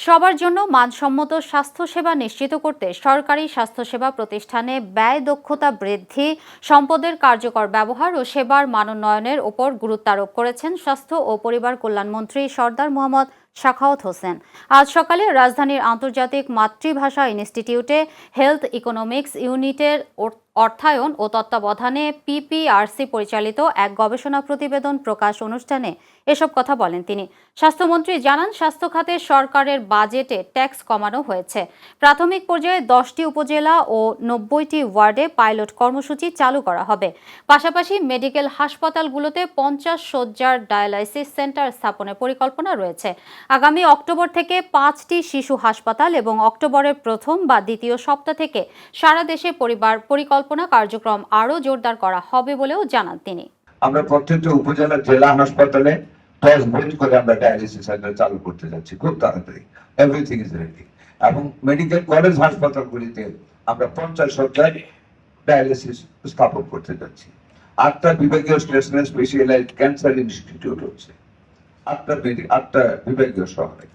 সবার জন্য মানসম্মত স্বাস্থ্যসেবা নিশ্চিত করতে সরকারি স্বাস্থ্যসেবা প্রতিষ্ঠানে ব্যয় দক্ষতা বৃদ্ধি, সম্পদের কার্যকর ব্যবহার ও সেবার মানোন্নয়নের উপর গুরুত্ব আরোপ করেছেন স্বাস্থ্য ও পরিবার কল্যাণমন্ত্রী সরদার মোহাম্মদ সাখাওয়াত হোসেন। আজ সকালে রাজধানীর আন্তর্জাতিক মাতৃভাষা ইনস্টিটিউটে হেলথ ইকোনমিক্স ইউনিটের অর্থায়ন ও তত্ত্বাবধানে পিপিআরসি পরিচালিত এক গবেষণা প্রতিবেদন প্রকাশ অনুষ্ঠানে এসব কথা বলেন তিনি। স্বাস্থ্যমন্ত্রী জানান, স্বাস্থ্য খাতে সরকারের বাজেটে ট্যাক্স কমানো হয়েছে। প্রাথমিক পর্যায়ে 10টি উপজেলা ও 90টি ওয়ার্ডে পাইলট কর্মসূচি চালু করা হবে। পাশাপাশি মেডিকেল হাসপাতালগুলোতে 50 শয্যার ডায়ালাইসিস সেন্টার স্থাপনের পরিকল্পনা রয়েছে। আগামী অক্টোবর থেকে 5টি শিশু হাসপাতাল এবং অক্টোবরের প্রথম বা দ্বিতীয় সপ্তাহ থেকে সারা দেশে পরিবার পরিকল্পনা কার্যক্রম আরও জোরদার করা হবে বলেও জানান তিনি। আমরা প্রত্যেকটা উপজেলা জেলা হাসপাতালে 10 বেড করে আমরা ডায়ালিসিস সেন্টার চালু করতে যাচ্ছি খুব তাড়াতাড়ি। Everything is ready. এবং মেডিকেল কলেজ হাসপাতালগুলিতে আমরা 50 শয্যার ডায়ালিসিস স্থাপন করতে যাচ্ছি। 8টা বিভাগীয় স্পেশালাইজড ক্যান্সার ইনস্টিটিউট হচ্ছে 8টা বিভাগীয় শহরে।